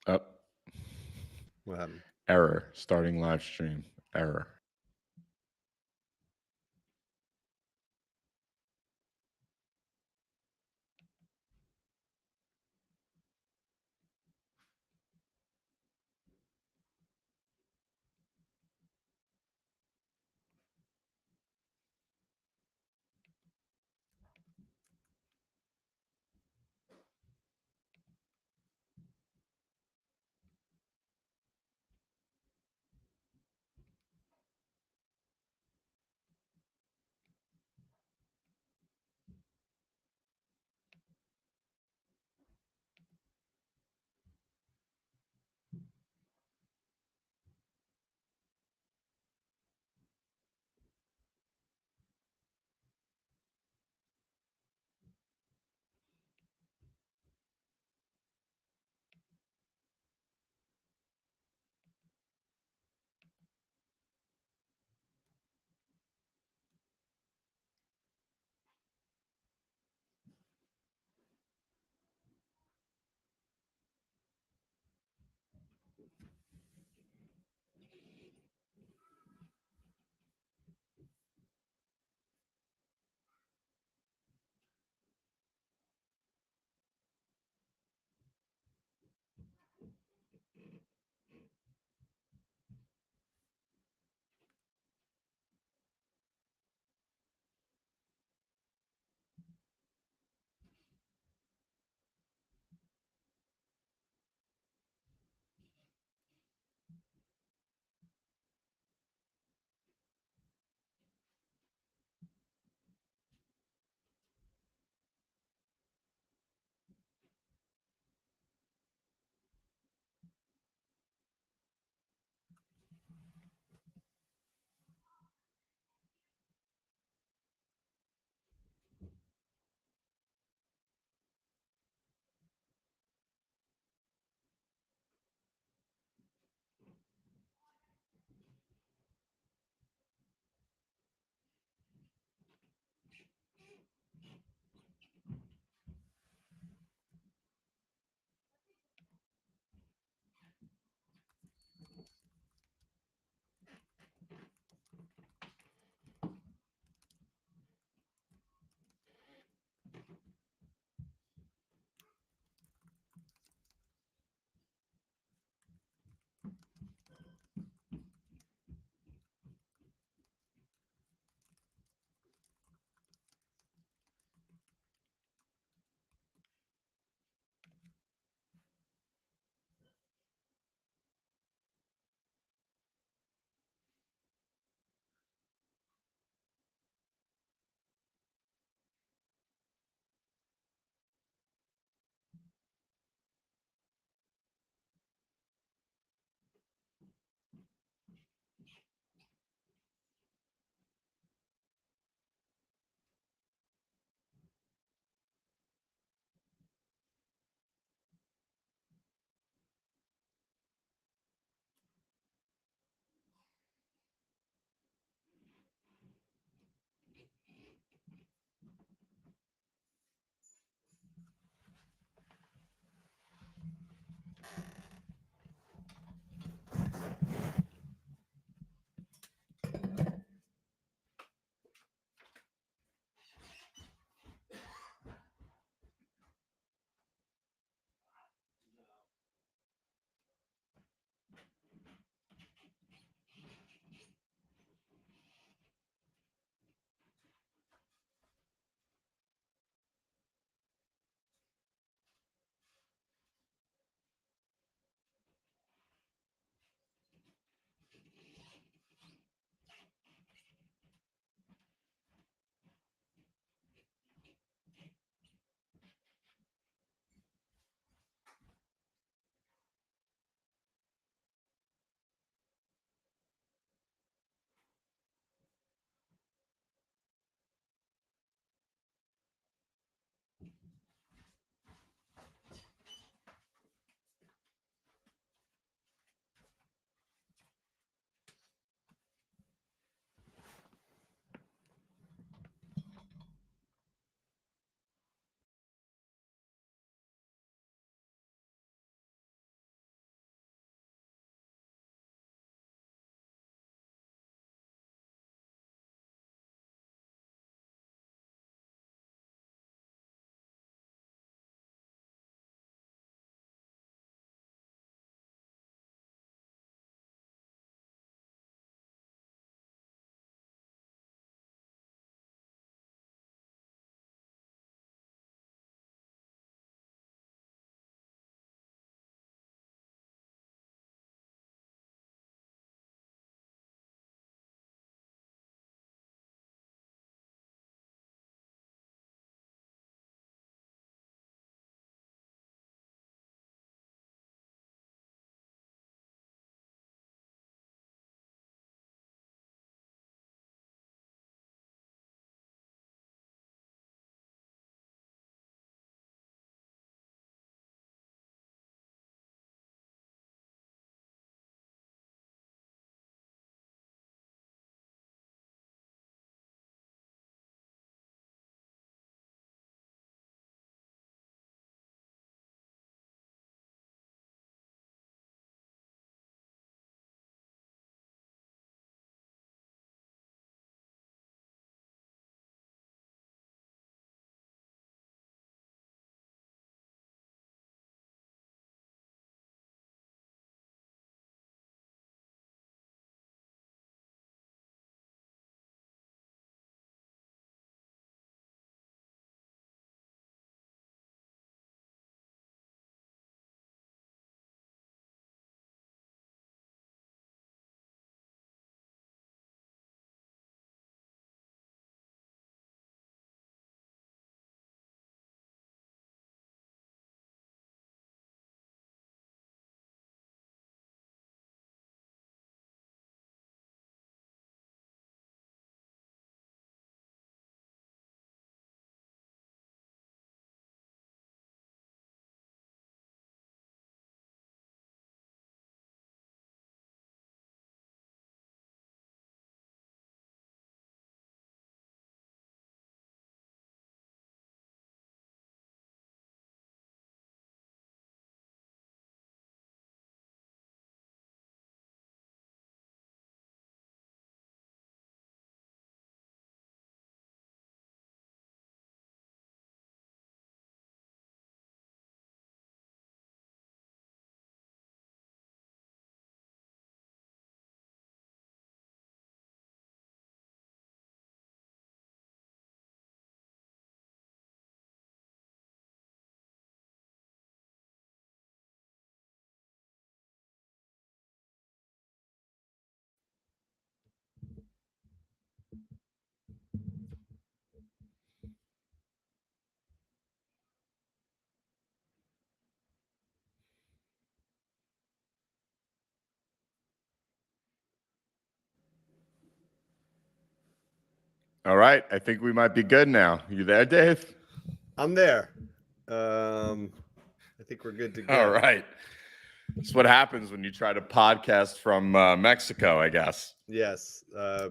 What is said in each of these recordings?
Up. What happened? Error. Starting live stream. Error. All right. I think we might be good now. You there, Dave? I'm there. I think we're good to go. All right. That's what happens when you try to podcast from Mexico, I guess. Yes.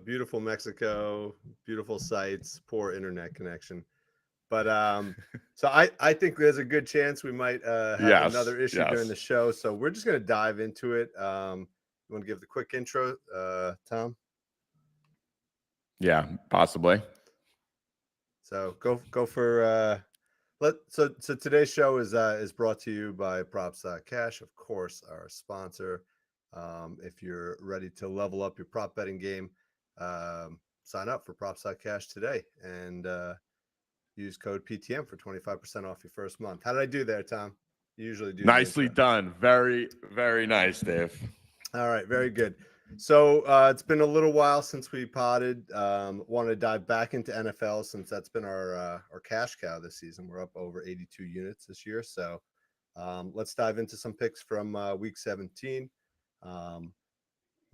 Beautiful Mexico, beautiful sights, poor internet connection. But so I think there's a good chance we might have another issue during the show. So we're just going to dive into it. You want to give the quick intro, Tom? Yeah, possibly. So go for so today's show is brought to you by Props.Cash, of course, our sponsor. If you're ready to level up your prop betting game, sign up for Props.Cash today and use code PTM for 25% off your first month. How did I do there, Tom? You usually do. Nicely done. Very, very nice, Dave. All right, very good. So it's been a little while since we potted. Want to dive back into NFL since that's been our cash cow this season. We're up over 82 units this year. So let's dive into some picks from week 17.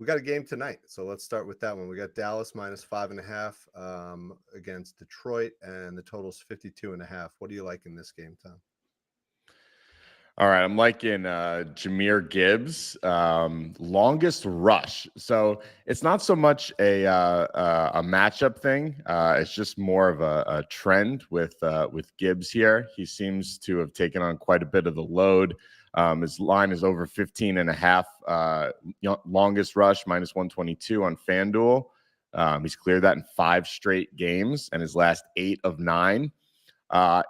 We got a game tonight, so let's start with that one. We got Dallas -5.5 against Detroit, and the total's 52.5. What do you like in this game, Tom? All right, I'm liking Jahmyr Gibbs, longest rush. So it's not so much a matchup thing. It's just more of a trend with Gibbs here. He seems to have taken on quite a bit of the load. His line is over 15.5. Longest rush -122 on FanDuel. He's cleared that in 5 straight games, and his last 8 of 9.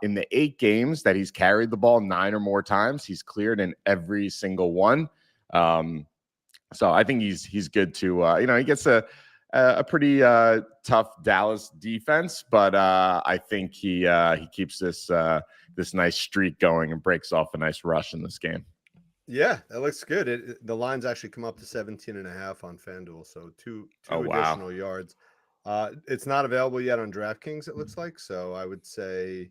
In the 8 games that he's carried the ball 9 or more times, he's cleared in every single one. So I think he's good to, he gets a pretty tough Dallas defense, but I think he keeps this nice streak going and breaks off a nice rush in this game. Yeah, that looks good. The lines actually come up to 17.5 on FanDuel, so two additional yards. It's not available yet on DraftKings, it looks like. So I would say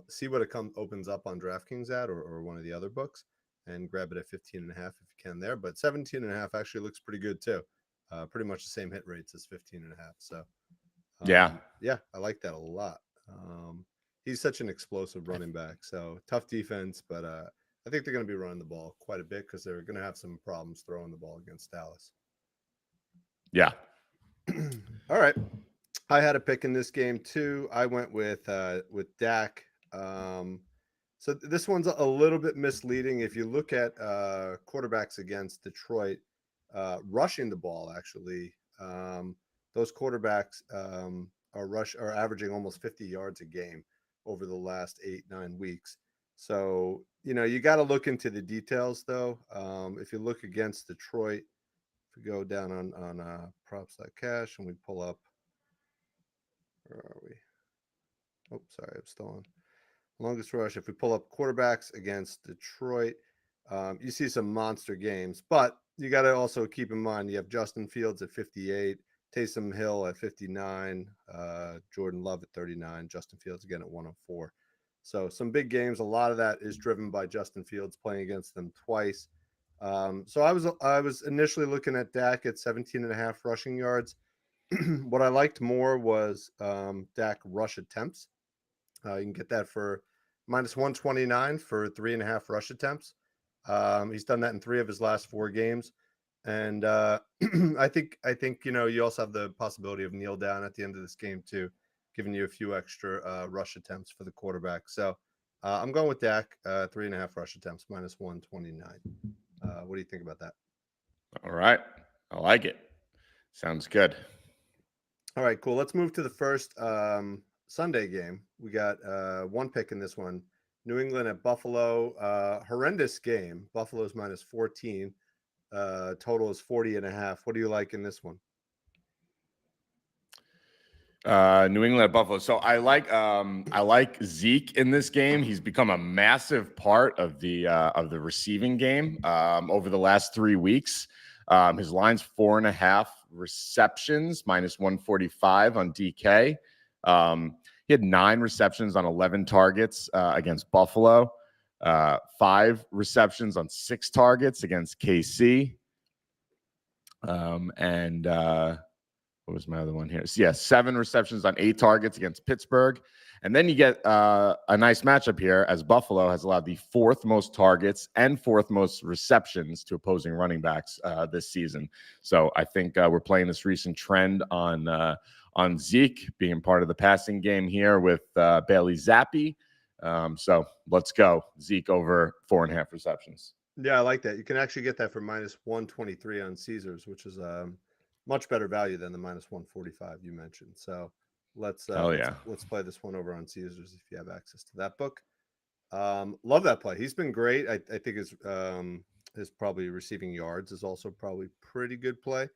see what it opens up on DraftKings at or one of the other books and grab it at 15.5 if you can there. But 17.5 actually looks pretty good too. Pretty much the same hit rates as 15.5. So yeah, I like that a lot. He's such an explosive running back. So tough defense, but I think they're going to be running the ball quite a bit because they're going to have some problems throwing the ball against Dallas. Yeah. All right. I had a pick in this game too. I went with Dak. So this one's a little bit misleading. If you look at quarterbacks against Detroit, rushing the ball, actually, those quarterbacks are averaging almost 50 yards a game over the last 8-9 weeks. So, you got to look into the details though. If you look against Detroit, if we go down on Props.Cash and we pull up, where are we? Oh, sorry, I'm still on longest rush. If we pull up quarterbacks against Detroit, you see some monster games, but you got to also keep in mind you have Justin Fields at 58, Taysom Hill at 59, Jordan Love at 39, Justin Fields again at 104. So some big games. A lot of that is driven by Justin Fields playing against them twice. So I was initially looking at Dak at 17.5 rushing yards. What I liked more was Dak rush attempts. You can get that for -129 for 3.5 rush attempts. He's done that in 3 of his last 4 games. And I think you also have the possibility of kneel down at the end of this game too, giving you a few extra rush attempts for the quarterback. So I'm going with Dak, 3.5 rush attempts, -129. What do you think about that? All right. I like it. Sounds good. All right, cool. Let's move to the first Sunday game. We got one pick in this one. New England at Buffalo. Horrendous game. Buffalo's -14. Total is 40.5. What do you like in this one? New England at Buffalo. So I like Zeke in this game. He's become a massive part of the receiving game over the last 3 weeks. His line's 4.5 receptions, -145 on DK. He had 9 receptions on 11 targets against Buffalo, 5 receptions on 6 targets against KC. And what was my other one here? So, yeah, 7 receptions on 8 targets against Pittsburgh. And then you get a nice matchup here as Buffalo has allowed the 4th most targets and 4th most receptions to opposing running backs this season. So I think we're playing this recent trend on Zeke being part of the passing game here with Bailey Zappi. So let's go. Zeke over 4.5 receptions. Yeah, I like that. You can actually get that for minus 123 on Caesars, which is much better value than the minus 145 you mentioned. So let's play this one over on Caesars if you have access to that book. Love that play. He's been great. I think his probably receiving yards is also probably pretty good play.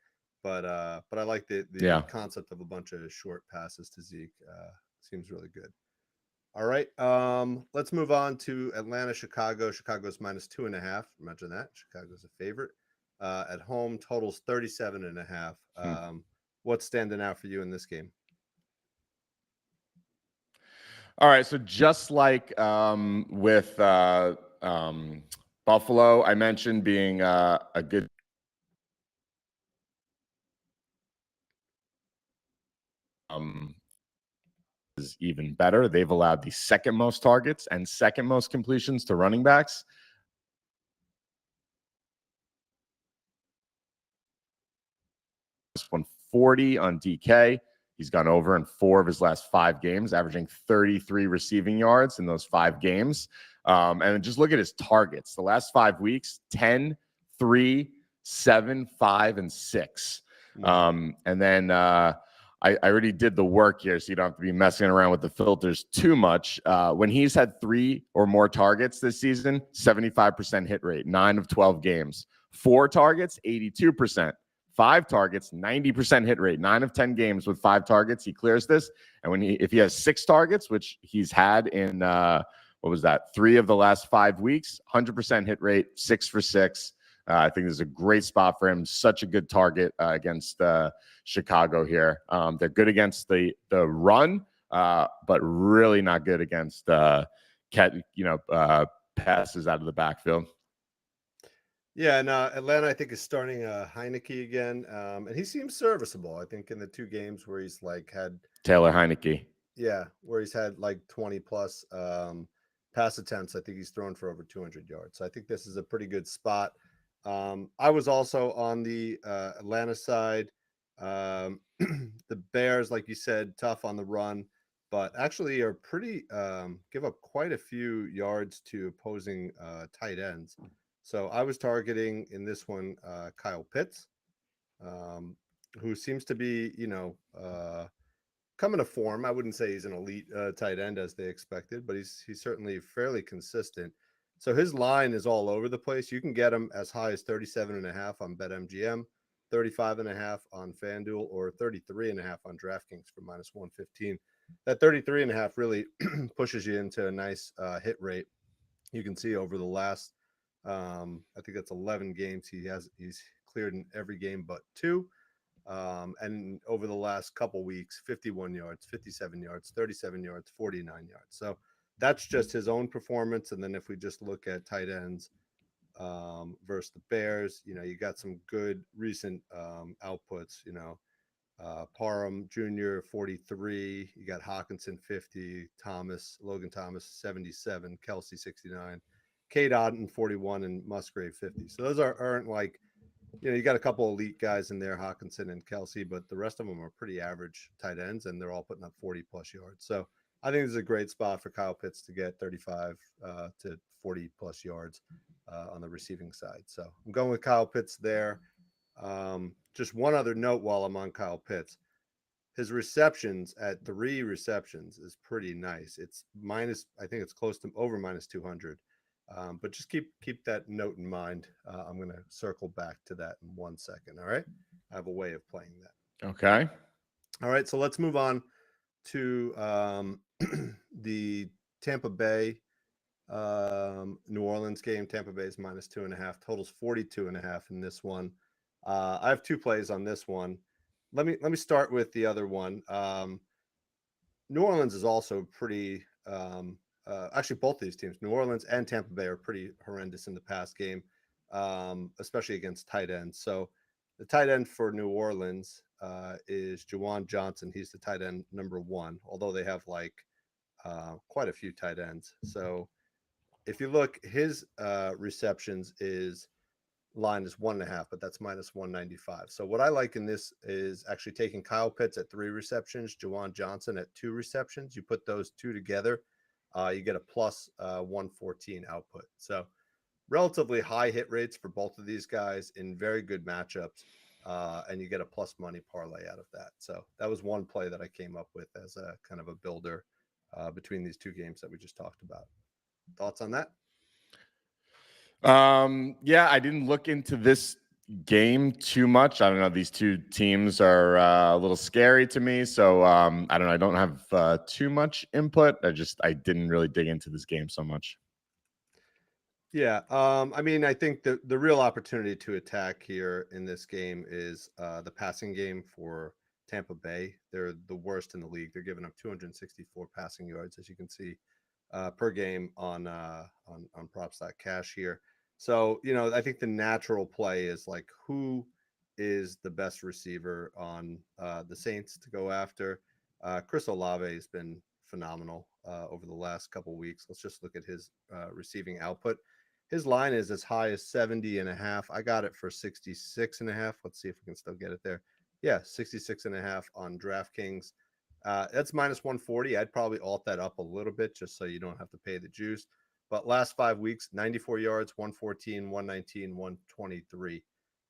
But I like the concept of a bunch of short passes to Zeke. Seems really good. All right. Let's move on to Atlanta, Chicago. Chicago's minus 2.5. Imagine that. Chicago's a favorite. At home, totals 37.5. What's standing out for you in this game? All right. So just like with Buffalo, I mentioned being a good is even better. They've allowed the 2nd most targets and 2nd most completions to running backs. This 140 on DK. He's gone over in 4 of his last 5 games, averaging 33 receiving yards in those 5 games. And just look at his targets. The last 5 weeks, 10, 3, 7, 5, and 6. And then I already did the work here, so you don't have to be messing around with the filters too much. When he's had 3 or more targets this season, 75% hit rate, 9 of 12 games. 4 targets, 82%. 5 targets, 90% hit rate. 9 of 10 games with 5 targets, he clears this. And if he has 6 targets, which he's had in 3 of the last 5 weeks, 100% hit rate, 6 for 6. I think this is a great spot for him. Such a good target against Chicago here. They're good against the run, but really not good against passes out of the backfield. Yeah, and Atlanta, I think, is starting Heineke again, and he seems serviceable. I think in the 2 games where he's had Taylor Heineke, where he's had 20 plus pass attempts, I think he's thrown for over 200 yards. So I think this is a pretty good spot. I was also on the Atlanta side. The Bears, like you said, tough on the run, but actually are pretty give up quite a few yards to opposing tight ends. So I was targeting in this one Kyle Pitts, who seems to be, coming to form. I wouldn't say he's an elite tight end as they expected, but he's certainly fairly consistent. So his line is all over the place. You can get him as high as 37.5 on BetMGM, 35.5 on FanDuel, or 33.5 on DraftKings for minus 115. That 33.5 really pushes you into a nice hit rate. You can see over the last I think that's 11 games. He's cleared in every game but 2. And over the last couple weeks, 51 yards, 57 yards, 37 yards, 49 yards. So that's just his own performance. And then if we just look at tight ends versus the Bears, you got some good recent outputs. Parham Jr. 43. You got Hawkinson 50. Logan Thomas 77. Kelsey 69. Cade Otton 41 and Musgrave 50. So those aren't you got a couple elite guys in there, Hawkinson and Kelsey, but the rest of them are pretty average tight ends, and they're all putting up 40 plus yards. So I think this is a great spot for Kyle Pitts to get 35 to 40 plus yards on the receiving side. So I'm going with Kyle Pitts there. Just one other note while I'm on Kyle Pitts. His receptions at 3 receptions is pretty nice. It's I think it's close to over minus 200. But just keep that note in mind. I'm going to circle back to that in 1 second. All right. I have a way of playing that. Okay. All right. So let's move on to the Tampa Bay, New Orleans game. Tampa Bay is minus 2.5. Totals 42.5 in this one. I have 2 plays on this one. Let me start with the other one. New Orleans is also pretty. Actually, both these teams, New Orleans and Tampa Bay, are pretty horrendous in the pass game, especially against tight ends. So the tight end for New Orleans is Jawan Johnson. He's the tight end number 1, although they have like quite a few tight ends. So if you look, his receptions is line is 1.5, but that's minus 195. So what I like in this is actually taking Kyle Pitts at 3 receptions, Jawan Johnson at 2 receptions. You put those two together, you get a plus 114 output. So relatively high hit rates for both of these guys in very good matchups, and you get a plus money parlay out of that. So that was one play that I came up with as a kind of a builder between these two games that we just talked about. Thoughts on that? Yeah, I didn't look into this game too much. I don't know. These two teams are a little scary to me, so I don't know. I don't have too much input. I didn't really dig into this game so much. Yeah, I mean, I think the real opportunity to attack here in this game is the passing game for Tampa Bay. They're the worst in the league. They're giving up 264 passing yards, as you can see, per game on props.cash here. So, I think the natural play is like, who is the best receiver on the Saints to go after? Chris Olave has been phenomenal over the last couple weeks. Let's just look at his receiving output. His line is as high as 70.5. I got it for 66.5. Let's see if we can still get it there. Yeah, 66.5 on DraftKings. That's minus 140. I'd probably alt that up a little bit just so you don't have to pay the juice. But last 5 weeks, 94 yards, 114, 119, 123.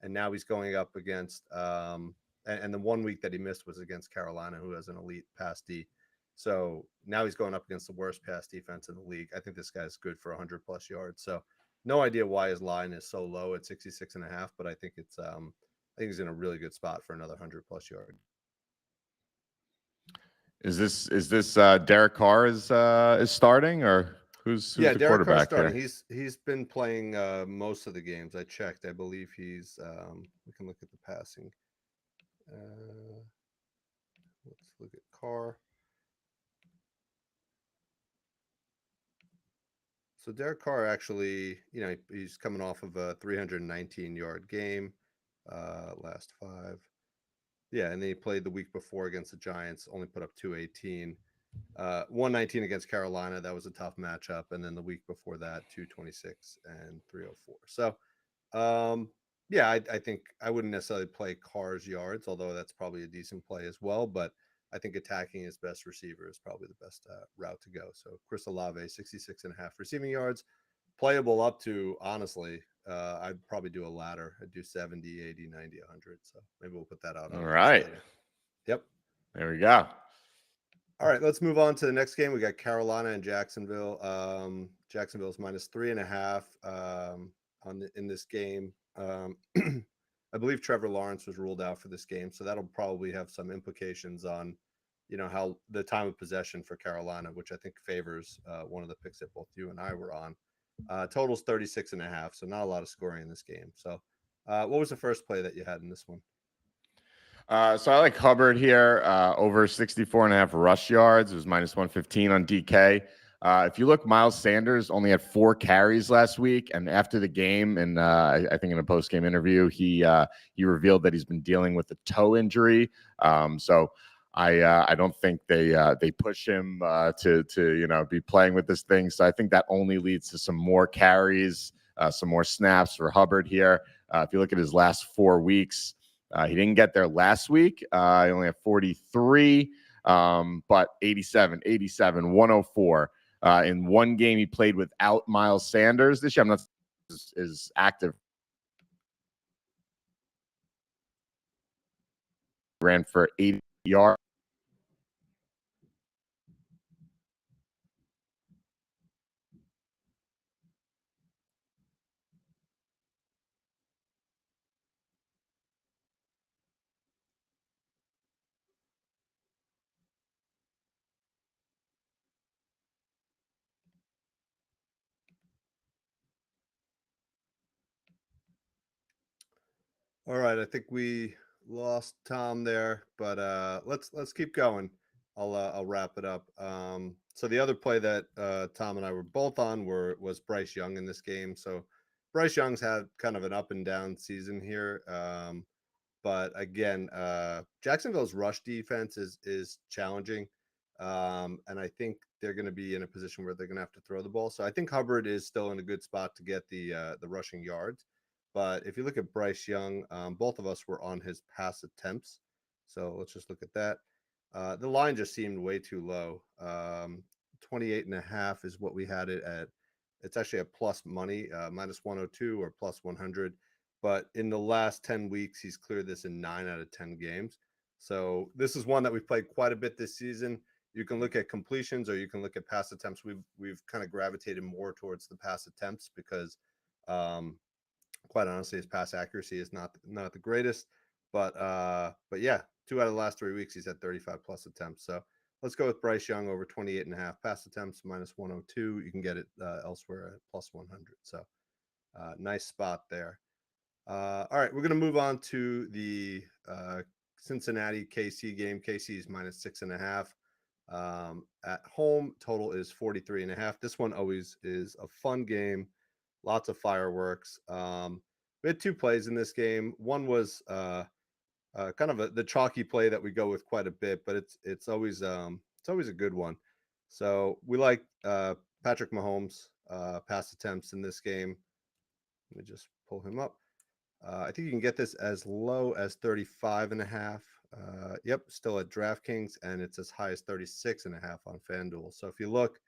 And now he's going up against, and the 1 week that he missed was against Carolina, who has an elite pass D. So now he's going up against the worst pass defense in the league. I think this guy's good for 100 plus yards. So no idea why his line is so low at 66.5, but I think I think he's in a really good spot for another 100 plus yard. Is this Derek Carr is starting, or who's the Derek quarterback Carr's starting. here? He's been playing most of the games. I checked. I believe he's we can look at the passing. Let's look at Carr. So Derek Carr actually, he's coming off of a 319-yard game, last 5. Yeah, and then he played the week before against the Giants, only put up 218. 119 against Carolina, that was a tough matchup, and then the week before that, 226 and 304. So, yeah, I think I wouldn't necessarily play Carr's yards, although that's probably a decent play as well. But I think attacking his best receiver is probably the best route to go. So Chris Olave, 66.5 receiving yards, playable up to, honestly, I'd probably do a ladder. I'd do 70, 80, 90, 100. So maybe we'll put that out. All right. Yep. There we go. All right, let's move on to the next game. We got Carolina and Jacksonville. Jacksonville's minus 3.5 in this game. I believe Trevor Lawrence was ruled out for this game, so that'll probably have some implications on, how the time of possession for Carolina, which I think favors one of the picks that both you and I were on. Totals 36.5, so not a lot of scoring in this game. So, what was the first play that you had in this one? So I like Hubbard here, over 64.5 rush yards. It was minus 115 on DK. If you look, Miles Sanders only had 4 carries last week, and after the game, and I think in a post-game interview, he revealed that he's been dealing with a toe injury. So I don't think they push him to be playing with this thing. So I think that only leads to some more carries, some more snaps for Hubbard here. If you look at his last 4 weeks, he didn't get there last week. He only had 43, but 87, 104. In one game, he played without Miles Sanders this year. I'm not is active. Ran for 80 yards. All right, I think we lost Tom there, but let's keep going. I'll wrap it up. So the other play that Tom and I were both on was Bryce Young in this game. So Bryce Young's had kind of an up and down season here. But again, Jacksonville's rush defense is challenging. And I think they're going to be in a position where they're going to have to throw the ball. So I think Hubbard is still in a good spot to get the rushing yards. But if you look at Bryce Young, both of us were on his pass attempts. So let's just look at that. The line just seemed way too low. 28.5 is what we had it at. It's actually a plus money, minus 102 or plus 100. But in the last 10 weeks, he's cleared this in 9 out of 10 games. So this is one that we've played quite a bit this season. You can look at completions or you can look at pass attempts. We've kind of gravitated more towards the pass attempts because quite honestly, his pass accuracy is not the greatest. But yeah, 2 out of the last 3 weeks he's had 35 plus attempts. So let's go with Bryce Young over 28.5 pass attempts minus 102. You can get it elsewhere at plus 100. So nice spot there. All right, we're going to move on to the Cincinnati KC game. KC is minus 6.5. At home, total is 43.5. This one always is a fun game. Lots of fireworks. We had 2 plays in this game. One was kind of the chalky play that we go with quite a bit, but it's always a good one. So we like Patrick Mahomes pass attempts in this game. Let me just pull him up. I think you can get this as low as 35.5. Yep, still at DraftKings, and it's as high as 36.5 on FanDuel. So if you look,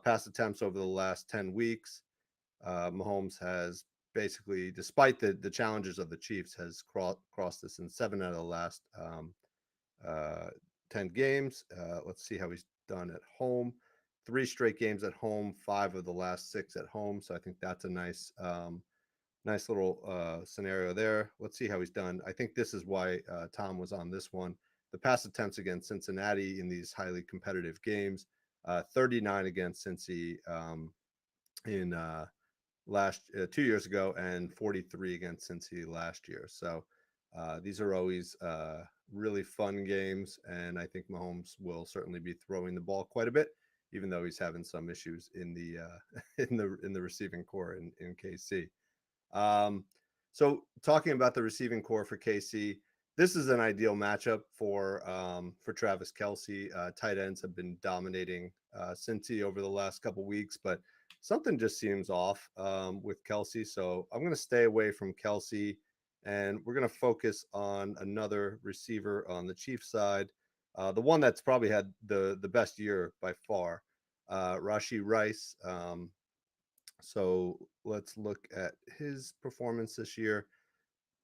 pass attempts over the last 10 weeks, Mahomes has basically, despite the challenges of the Chiefs, has crossed this in 7 out of the last 10 games. Let's see how he's done at home. 3 straight games at home, 5 of the last 6 at home. So I think that's a nice little scenario there. Let's see how he's done. I think this is why Tom was on this one. The pass attempts against Cincinnati in these highly competitive games, 39 against Cincy in last 2 years ago, and 43 against Cincy last year. So these are always really fun games, and I think Mahomes will certainly be throwing the ball quite a bit, even though he's having some issues in the in the receiving core in KC. So talking about the receiving core for KC, this is an ideal matchup for Travis Kelce. Tight ends have been dominating Cincy over the last couple weeks, but something just seems off with Kelce. So I'm going to stay away from Kelce, and we're going to focus on another receiver on the Chiefs side, the one that's probably had the best year by far, Rashee Rice. So let's look at his performance this year.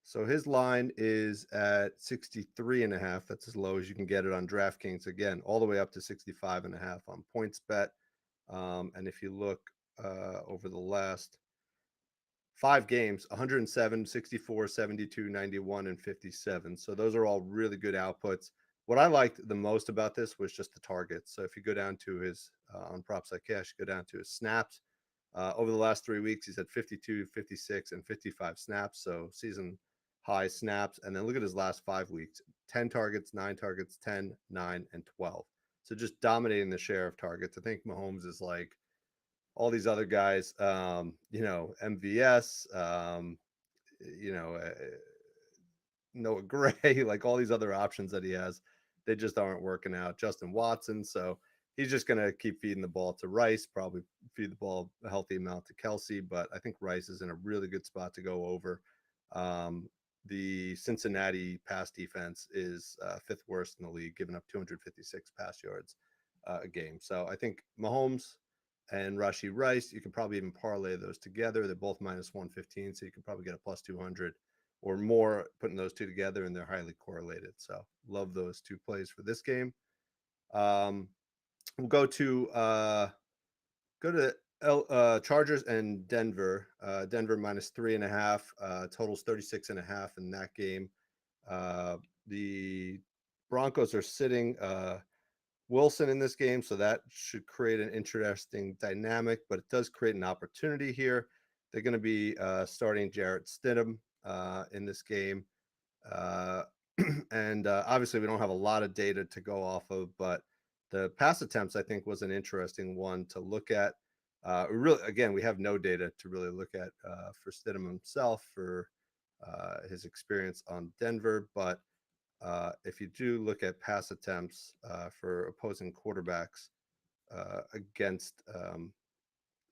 So his line is at 63.5. That's as low as you can get it on DraftKings. Again, all the way up to 65.5 on PointsBet. And if you look over the last 5 games, 107, 64, 72, 91, and 57. So those are all really good outputs. What I liked the most about this was just the targets. So if you go down to his on props like cash, go down to his snaps. Over the last 3 weeks, he's had 52, 56, and 55 snaps. So season high snaps. And then look at his last 5 weeks: 10 targets, 9 targets, 10, 9, and 12. So just dominating the share of targets. I think Mahomes is like all these other guys, MVS, Noah Gray, like all these other options that he has, they just aren't working out. Justin Watson. So he's just going to keep feeding the ball to Rice, probably feed the ball a healthy amount to Kelce, but I think Rice is in a really good spot to go over. The Cincinnati pass defense is 5th worst in the league, giving up 256 pass yards a game. So I think Mahomes and Rashee Rice, you can probably even parlay those together. They're both minus 115, so you can probably get a plus 200 or more putting those two together, and they're highly correlated. So love those 2 plays for this game. We'll go to Chargers and Denver. Denver minus 3.5. Totals 36.5 in that game. The Broncos are sitting Wilson in this game, so that should create an interesting dynamic, but it does create an opportunity here. They're going to be starting Jarrett Stidham in this game. And obviously we don't have a lot of data to go off of, but the pass attempts, I think, was an interesting one to look at. We have no data to really look at for Stidham himself for his experience on Denver. But if you do look at pass attempts for opposing quarterbacks against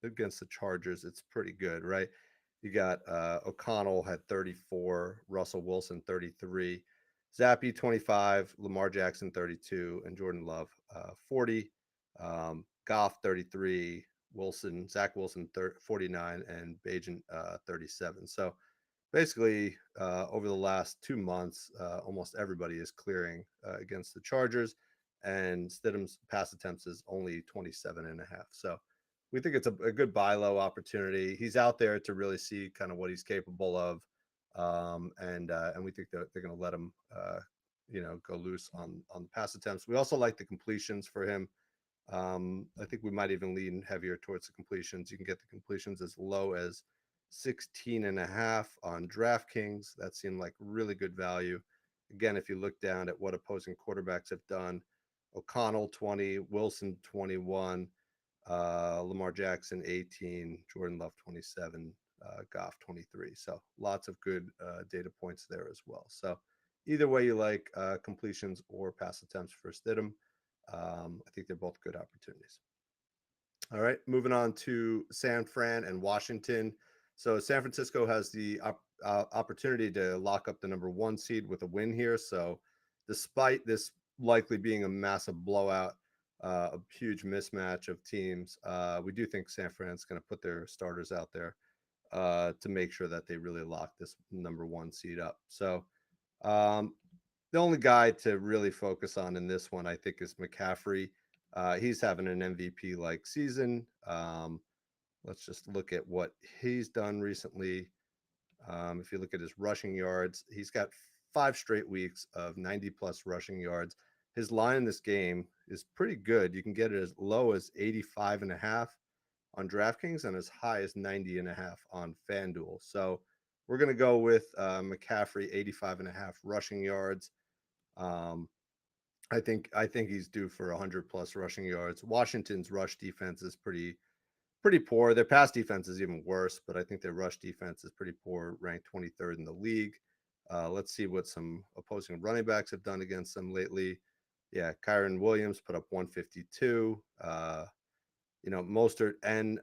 the Chargers, it's pretty good, right? You got O'Connell had 34, Russell Wilson 33, Zappy 25, Lamar Jackson 32, and Jordan Love 40, Goff 33, Zach Wilson 49, and Bajan 37. So basically, over the last 2 months, almost everybody is clearing against the Chargers, and Stidham's pass attempts is only 27 and a half. So we think it's a good buy low opportunity. He's out there to really see kind of what he's capable of, and we think that they're going to let him, go loose on the pass attempts. We also like the completions for him. I think we might even lean heavier towards the completions. You can get the completions as low as 16 and a half on DraftKings. That seemed like really good value. Again, if you look down at what opposing quarterbacks have done, O'Connell 20, Wilson 21, Lamar Jackson 18, Jordan Love 27, Goff 23. So lots of good data points there as well. So either way you like completions or pass attempts for Stidham, I think they're both good opportunities. All right, moving on to San Fran and Washington. So San Francisco has the opportunity to lock up the number 1 seed with a win here. So despite this likely being a massive blowout, a huge mismatch of teams, we do think San Fran's going to put their starters out there to make sure that they really lock this number 1 seed up. So the only guy to really focus on in this one, I think, is McCaffrey. He's having an MVP-like season. Let's just look at what he's done recently. If you look at his rushing yards, he's got 5 straight weeks of 90-plus rushing yards. His line in this game is pretty good. You can get it as low as 85 and a half on DraftKings and as high as 90 and a half on FanDuel. So we're going to go with McCaffrey, 85 and a half rushing yards. I think he's due for 100-plus rushing yards. Washington's rush defense is pretty poor. Their pass defense is even worse, but I think their rush defense is pretty poor, ranked 23rd in the league. Let's see what some opposing running backs have done against them lately. Yeah, Kyren Williams put up 152. Mostert and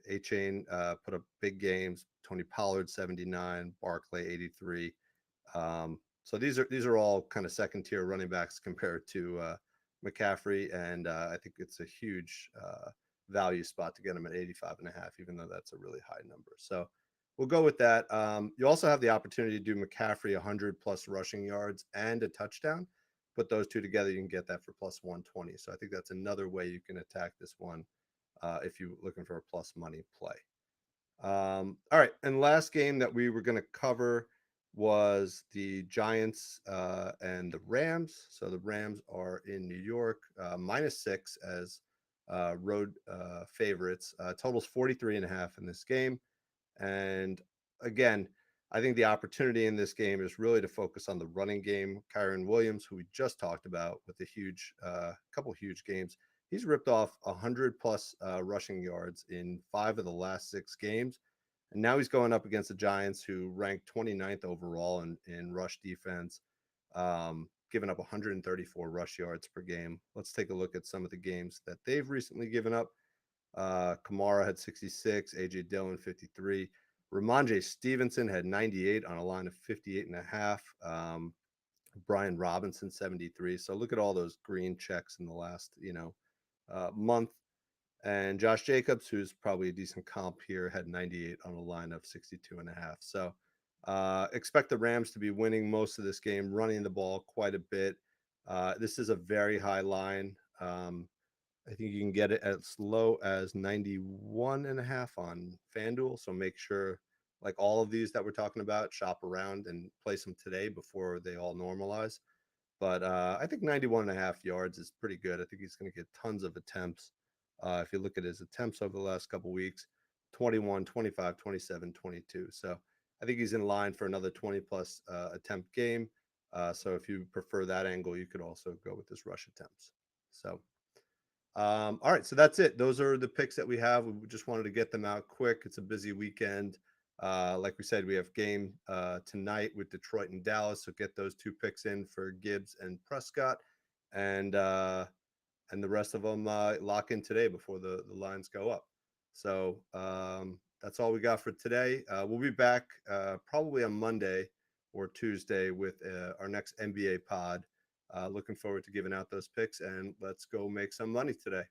A-Chain put up big games. Tony Pollard 79, Barkley 83. So these are all kind of second tier running backs compared to McCaffrey, and I think it's a huge value spot to get him at 85 and a half, even though that's a really high number. So we'll go with that. You also have the opportunity to do McCaffrey 100-plus rushing yards and a touchdown. Put those two together, you can get that for plus 120. So I think that's another way you can attack this one if you're looking for a plus money play. All right, and last game that we were going to cover was the Giants and the Rams. So the Rams are in New York, -6 as road favorites. Totals 43 and a half in this game. And again, I think the opportunity in this game is really to focus on the running game. Kyren Williams, who we just talked about with a huge couple huge games, he's ripped off 100-plus rushing yards in 5 of the last 6 games. And now he's going up against the Giants, who ranked 29th overall in rush defense, giving up 134 rush yards per game. Let's take a look at some of the games that they've recently given up. Kamara had 66, AJ Dillon 53. Ramondre Stevenson had 98 on a line of 58 and a half. Brian Robinson 73. So look at all those green checks in the last month. And Josh Jacobs, who's probably a decent comp here, had 98 on a line of 62 and a half. So expect the Rams to be winning most of this game, running the ball quite a bit. This is a very high line. I think you can get it as low as 91 and a half on FanDuel. So make sure, like all of these that we're talking about, shop around and place them today before they all normalize. But I think 91 and a half yards is pretty good. I think he's going to get tons of attempts. If you look at his attempts over the last couple of weeks, 21, 25, 27, 22. So I think he's in line for another 20-plus attempt game. So if you prefer that angle, you could also go with his rush attempts. So, all right. So that's it. Those are the picks that we have. We just wanted to get them out quick. It's a busy weekend. Like we said, we have game tonight with Detroit and Dallas. So get those 2 picks in for Gibbs and Prescott, and the rest of them lock in today before the lines go up. So that's all we got for today. We'll be back probably on Monday or Tuesday with our next NBA pod. Looking forward to giving out those picks, and let's go make some money today.